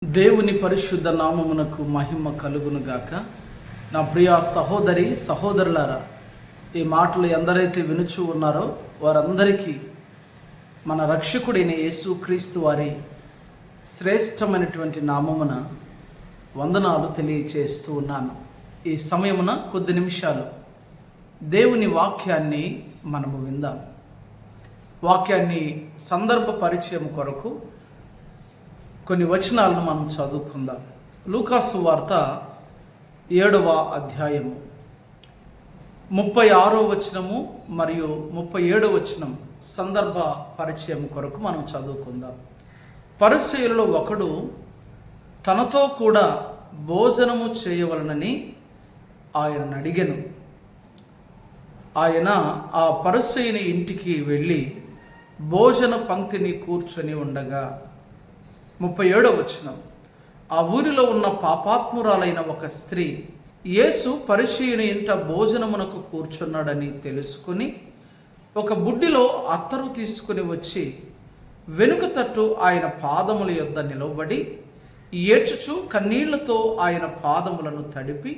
దేవుని పరిశుద్ధ నామమునకు మహిమ కలుగునుగాక. నా ప్రియ సహోదరి సహోదరులారా, ఈ మాటలు ఎందరైతే వినుచూ ఉన్నారో వారందరికీ మన రక్షకుడైన యేసుక్రీస్తు వారి శ్రేష్టమైనటువంటి నామమున వందనాలు తెలియచేస్తూ ఉన్నాను. ఈ సమయమున కొద్ది నిమిషాలు దేవుని వాక్యాన్ని మనము విందాం. వాక్యాన్ని సందర్భ పరిచయం కొరకు కొన్ని వచనాలను మనం చదువుకుందాం. లూకాసు వార్త 7వ అధ్యాయము 36వ వచనము మరియు 37వ వచనం సందర్భ పరిచయం కొరకు మనం చదువుకుందాం. పరిసయ్యులలో ఒకడు తనతో కూడా భోజనము చేయవలనని ఆయనను అడిగెను. ఆయన ఆ పరిసయ్యుని ఇంటికి వెళ్ళి భోజన పంక్తిని కూర్చొని ఉండగా 37వ వచనం, ఆ ఊరిలో ఉన్న పాపాత్మురాలైన ఒక స్త్రీ యేసు పరిసయ్యుని ఇంట భోజనమునకు కూర్చున్నాడని తెలుసుకుని ఒక బుడ్డిలో అత్తరు తీసుకుని వచ్చి వెనుక తట్టు ఆయన పాదముల యొద్ద నిలబడి ఏడ్చుచు కన్నీళ్లతో ఆయన పాదములను తడిపి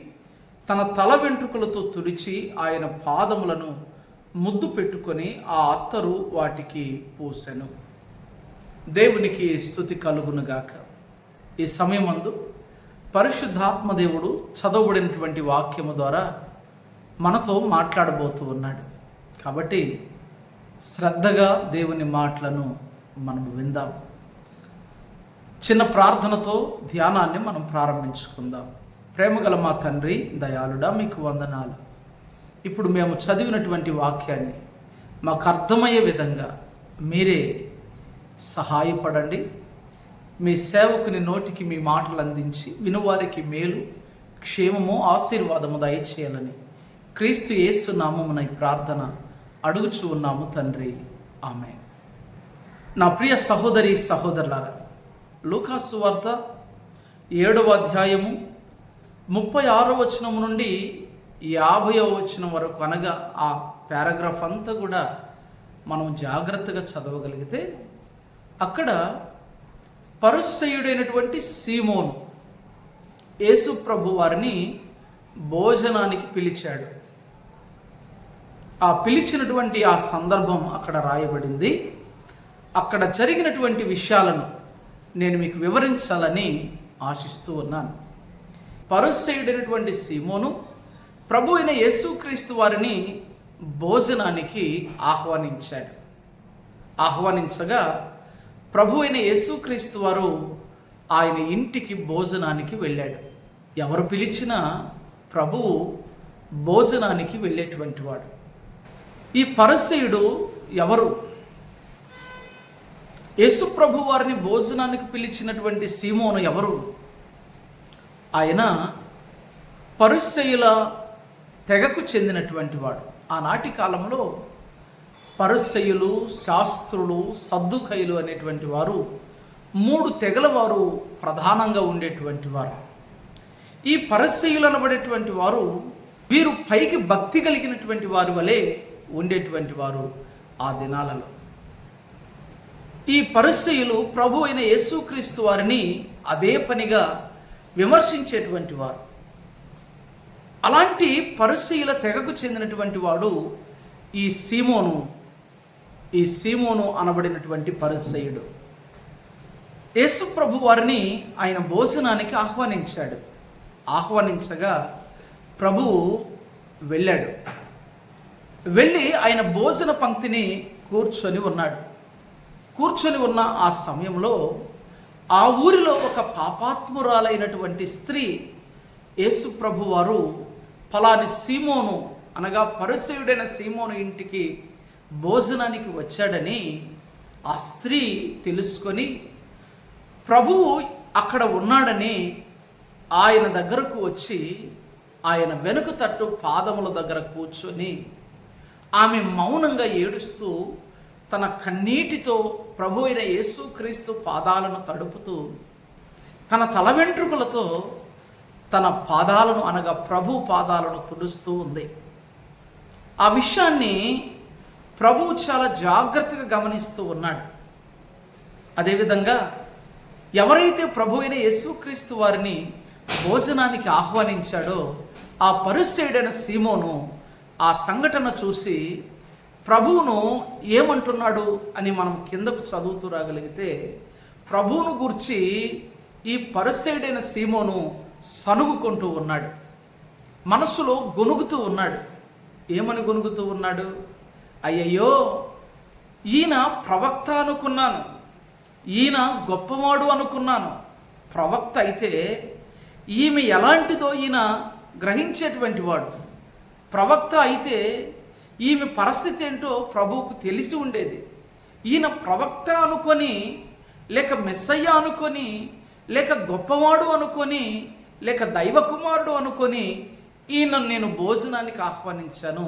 తన తల వెంట్రుకలతో తుడిచి ఆయన పాదములను ముద్దు పెట్టుకొని ఆ అత్తరు వాటికి పూసెను. దేవునికి స్తుతి కలుగునుగాక. ఈ సమయమందు పరిశుద్ధాత్మదేవుడు చదవబడినటువంటి వాక్యము ద్వారా మనతో మాట్లాడబోతూ ఉన్నాడు. కాబట్టి శ్రద్ధగా దేవుని మాటలను మనం విందాం. చిన్న ప్రార్థనతో ధ్యానాన్ని మనం ప్రారంభించుకుందాం. ప్రేమగల మా తండ్రి దయాళుడా, మీకు వందనాలు. ఇప్పుడు మేము చదివినటువంటి వాక్యాన్ని మాకు అర్థమయ్యే విధంగా మీరే సహాయపడండి. మీ సేవకుని నోటికి మీ మాటలు అందించి వినువారికి మేలు, క్షేమము, ఆశీర్వాదము దయచేయాలని క్రీస్తు యేసు నామమున ఈ ప్రార్థన అడుగుచూ ఉన్నాము తండ్రి, ఆమేన్. నా ప్రియ సహోదరి సహోదరులారా, లూకాసు వార్త 7వ అధ్యాయము 36వ వచనం నుండి 50వ వచనం వరకు, అనగా ఆ పారాగ్రాఫ్ అంతా కూడా మనం జాగ్రత్తగా చదవగలిగితే అక్కడ పరిసయ్యుడైనటువంటి సీమోను యేసు ప్రభు వారిని భోజనానికి పిలిచాడు. ఆ పిలిచినటువంటి ఆ సందర్భం అక్కడ రాయబడింది. అక్కడ జరిగినటువంటి విషయాలను నేను మీకు వివరించాలని ఆశిస్తూ ఉన్నాను. పరిసయ్యుడైనటువంటి సీమోను ప్రభు అయిన యేసుక్రీస్తు వారిని భోజనానికి ఆహ్వానించగా ప్రభు అయిన యేసుక్రీస్తు వారు ఆయన ఇంటికి భోజనానికి వెళ్ళాడు. ఎవరు పిలిచినా ప్రభువు భోజనానికి వెళ్ళేటువంటి వాడు. ఈ పరిసయ్యుడు ఎవరు? యేసు ప్రభు వారిని భోజనానికి పిలిచినటువంటి సీమోను ఎవరు? ఆయన పరిసయ్యుల తెగకు చెందినటువంటి వాడు. ఆనాటి కాలంలో పరిసయ్యులు, శాస్త్రులు, సద్దుకయ్యులు అనేటువంటి వారు 3 తెగల వారు ప్రధానంగా ఉండేటువంటి వారు. ఈ పరిసయ్యులు అనబడేటువంటి వారు వీరు పైకి భక్తి కలిగినటువంటి వారి వలె ఉండేటువంటి వారు ఆ దినాలలో. ఈ పరిసయ్యులు ప్రభు అయిన యేసుక్రీస్తు వారిని అదే పనిగా విమర్శించేటువంటి వారు. అలాంటి పరిసయ్యుల తెగకు చెందినటువంటి వాడు ఈ సీమోను అనబడినటువంటి పరిసయ్యుడు. యేసు ప్రభు వారిని ఆయన భోజనానికి ఆహ్వానించగా ప్రభువు వెళ్ళాడు. వెళ్ళి ఆయన భోజన పంక్తిని కూర్చొని ఉన్న ఆ సమయంలో ఆ ఊరిలో ఒక పాపాత్మురాలైనటువంటి స్త్రీ యేసు ప్రభు వారు ఫలాని సీమోను, అనగా పరిసయ్యుడైన సీమోను ఇంటికి భోజనానికి వచ్చాడని ఆ స్త్రీ తెలుసుకొని ప్రభువు అక్కడ ఉన్నాడని ఆయన దగ్గరకు వచ్చి ఆయన వెనుక తట్టు పాదముల దగ్గర కూర్చొని ఆమె మౌనంగా ఏడుస్తూ తన కన్నీటితో ప్రభు అయిన యేసుక్రీస్తు పాదాలను తడుపుతూ తన తల వెంట్రుకలతో తన పాదాలను, అనగా ప్రభు పాదాలను తుడుస్తూ ఉంది. ఆ విషయాన్ని ప్రభువు చాలా జాగ్రత్తగా గమనిస్తూ ఉన్నాడు. అదేవిధంగా ఎవరైతే ప్రభు అయిన యేసుక్రీస్తు వారిని భోజనానికి ఆహ్వానించాడో ఆ పరిసయ్యుడైన సీమోను ఆ సంఘటన చూసి ప్రభువును ఏమంటున్నాడు అని మనం కిందకు చదువుతూ రాగలిగితే, ప్రభువును గూర్చి ఈ పరిసయ్యుడైన సీమోను సనుగుకుంటూ ఉన్నాడు, మనసులో గొనుగుతూ ఉన్నాడు. ఏమని గొనుగుతూ ఉన్నాడు? అయ్యయ్యో, ఈయన ప్రవక్త అనుకున్నాను, ఈయన గొప్పవాడు అనుకున్నాను. ప్రవక్త అయితే ఈమె ఎలాంటిదో ఈయన గ్రహించేటువంటి వాడు. ప్రవక్త అయితే ఈమె పరిస్థితి ఏంటో ప్రభువుకు తెలిసి ఉండేది. ఈయన ప్రవక్త అనుకొని, లేక మెస్సయ్య అనుకొని, లేక గొప్పవాడు అనుకొని, లేక దైవ కుమారుడు అనుకొని ఈయన నేను భోజనానికి ఆహ్వానించాను,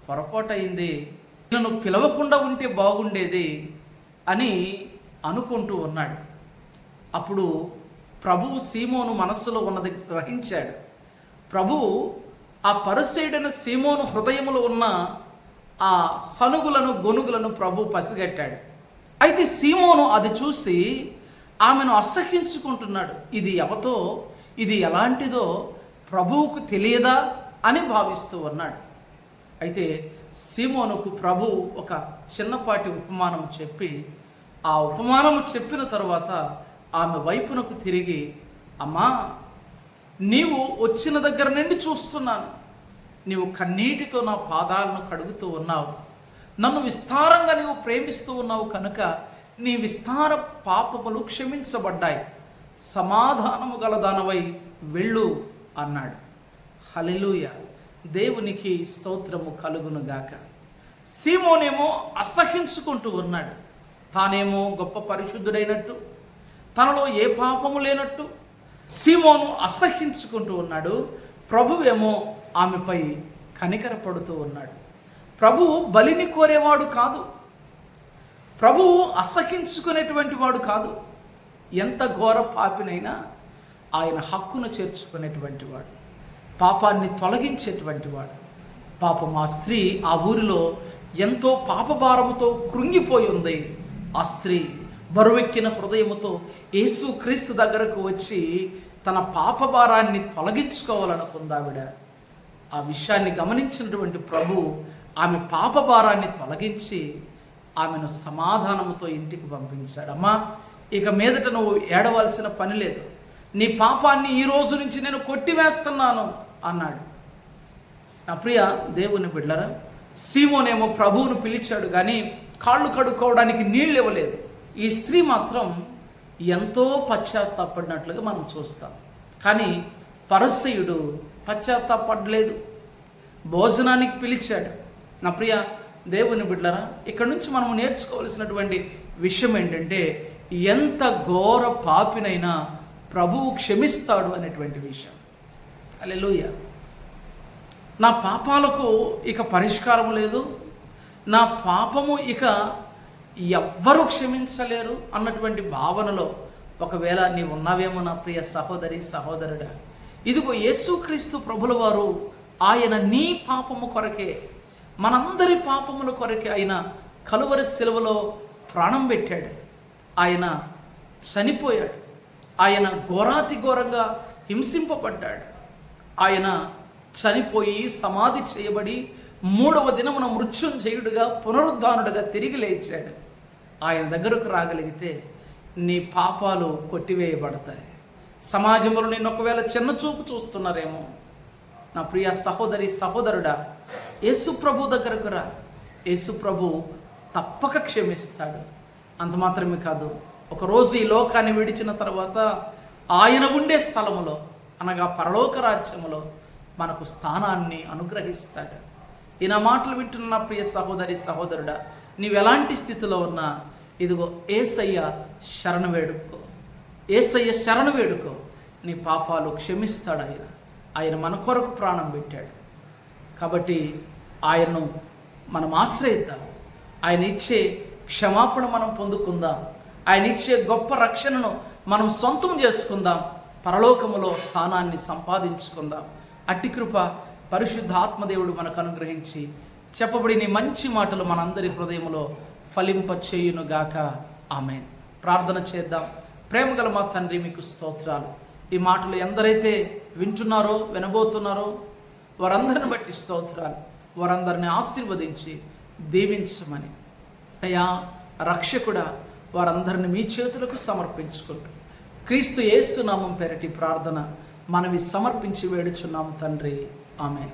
పొరపాటు అయింది, నన్ను పిలవకుండా ఉంటే బాగుండేది అని అనుకుంటూ ఉన్నాడు. అప్పుడు ప్రభువు సీమోను మనస్సులో ఉన్నది గ్రహించాడు. ప్రభువు ఆ పరిసయ్యుడైన సీమోను హృదయములో ఉన్న ఆ సనుగులను గొనుగులను ప్రభు పసిగట్టాడు. అయితే సీమోను అది చూసి ఆమెను అసహ్యించుకుంటున్నాడు. ఇది ఎవతో, ఇది ఎలాంటిదో ప్రభువుకు తెలియదా అని భావిస్తూ ఉన్నాడు. అయితే సీమోనుకు ప్రభు ఒక చిన్నపాటి ఉపమానం చెప్పి, ఆ ఉపమానం చెప్పిన తరువాత ఆమె వైపునకు తిరిగి, అమ్మా, నీవు వచ్చిన దగ్గర నుండి చూస్తున్నాను, నీవు కన్నీటితో నా పాదాలను కడుగుతూ ఉన్నావు, నన్ను విస్తారంగా నీవు ప్రేమిస్తూ ఉన్నావు కనుక నీ విస్తార పాపములు క్షమించబడ్డాయి, సమాధానము గలదానవై వెళ్ళు అన్నాడు. హల్లెలూయా, దేవునికి స్తోత్రము కలుగునుగాక. సీమోనేమో అసహించుకుంటూ ఉన్నాడు. తానేమో గొప్ప పరిశుద్ధుడైనట్టు, తనలో ఏ పాపము లేనట్టు సీమోను అసహించుకుంటూ ఉన్నాడు. ప్రభువేమో ఆమెపై కనికరపడుతూ ఉన్నాడు. ప్రభువు బలిని కోరేవాడు కాదు, ప్రభువు అసహించుకునేటువంటి వాడు కాదు. ఎంత ఘోర పాపినైనా ఆయన హక్కును చేర్చుకునేటువంటి వాడు, పాపాన్ని తొలగించేటువంటి వాడు. పాపం ఆ స్త్రీ ఆ ఊరిలో ఎంతో పాపభారముతో కృంగిపోయి ఉంది. ఆ స్త్రీ బరువెక్కిన హృదయముతో యేసుక్రీస్తు దగ్గరకు వచ్చి తన పాపభారాన్ని తొలగించుకోవాలనుకుందావిడ. ఆ విషయాన్ని గమనించినటువంటి ప్రభు ఆమె పాపభారాన్ని తొలగించి ఆమెను సమాధానముతో ఇంటికి పంపించాడు. అమ్మా, ఇక మీదట నువ్వు ఏడవలసిన పని లేదు, నీ పాపాన్ని ఈ రోజు నుంచి నేను కొట్టివేస్తున్నాను అన్నాడు. నా ప్రియ దేవుని బిడ్డలారా, సీమోనేమో ప్రభువును పిలిచాడు కానీ కాళ్ళు కడుక్కోవడానికి నీళ్ళు ఇవ్వలేదు. ఈ స్త్రీ మాత్రం ఎంతో పశ్చాత్తాపడినట్లుగా మనం చూస్తాం. కానీ పరిసయ్యుడు పశ్చాత్తాపడలేదు, భోజనానికి పిలిచాడు. నా ప్రియ దేవుని బిడ్డలారా, ఇక్కడ నుంచి మనం నేర్చుకోవాల్సినటువంటి విషయం ఏంటంటే, ఎంత ఘోర పాపినైనా ప్రభువు క్షమిస్తాడు అనేటువంటి విషయం. హల్లెలూయా. నా పాపాలకు ఇక పరిష్కారం లేదు, నా పాపము ఇక ఎవ్వరూ క్షమించలేరు అన్నటువంటి భావనలో ఒకవేళ నీవు ఉన్నావేమో నా ప్రియ సహోదరి సహోదరుడా, ఇదిగో యేసుక్రీస్తు ప్రభుల వారు ఆయన నీ పాపము కొరకే, మనందరి పాపముల కొరకే ఆయన కలువరి శిలువలో ప్రాణం పెట్టాడు. ఆయన చనిపోయాడు, ఆయన ఘోరాతి ఘోరంగా హింసింపబడ్డాడు. ఆయన చనిపోయి సమాధి చేయబడి 3వ దినమున మృత్యుంజయుడుగా పునరుద్ధానుడుగా తిరిగి లేచాడు. ఆయన దగ్గరకు రాగలిగితే నీ పాపాలు కొట్టివేయబడతాయి. సమాజంలో నిన్ను ఒకవేళ చిన్న చూపు చూస్తున్నారేమో, నా ప్రియ సహోదరి సహోదరుడా, యేసు ప్రభు దగ్గరకు రా. యేసు ప్రభు తప్పక క్షమిస్తాడు. అంత మాత్రమే కాదు, ఒకరోజు ఈ లోకాన్ని విడిచిన తర్వాత ఆయన ఉండే స్థలములో అనగా పరలోక రాజ్యములో మనకు స్థానాన్ని అనుగ్రహిస్తాడు. ఈ నా మాటలు వింటున్న నా ప్రియ సహోదరి సహోదరుడా, నీవు ఎలాంటి స్థితిలో ఉన్నా ఇదిగో యేసయ్య శరణు వేడుకో, యేసయ్య శరణు వేడుకో, నీ పాపాలు క్షమిస్తాడు. ఆయన మన కొరకు ప్రాణం పెట్టాడు కాబట్టి ఆయన్ను మనం ఆశ్రయిద్దాం. ఆయన ఇచ్చే క్షమాపణ మనం పొందుకుందాం. ఆయన ఇచ్చే గొప్ప రక్షణను మనం సొంతం చేసుకుందాం. పరలోకములో స్థానాన్ని సంపాదించుకుందాం. అట్టి కృప పరిశుద్ధ ఆత్మదేవుడు మనకు అనుగ్రహించి చెప్పబడిన మంచి మాటలు మనందరి హృదయంలో ఫలింప చేయునుగాక. ఆమేన్. ప్రార్థన చేద్దాం. ప్రేమగల మా తండ్రి, మీకు స్తోత్రాలు. ఈ మాటలు ఎందరైతే వింటున్నారో, వినబోతున్నారో వారందరిని బట్టి స్తోత్రాలు. వారందరిని ఆశీర్వదించి దీవించమని అయ్యా రక్షకుడా, వారందరిని మీ చేతులకు సమర్పించుకుంటూ క్రీస్తు యేసు నామం పేరటి ప్రార్థన మనవి సమర్పించి వేడుచున్నాము తండ్రి. ఆమేన్.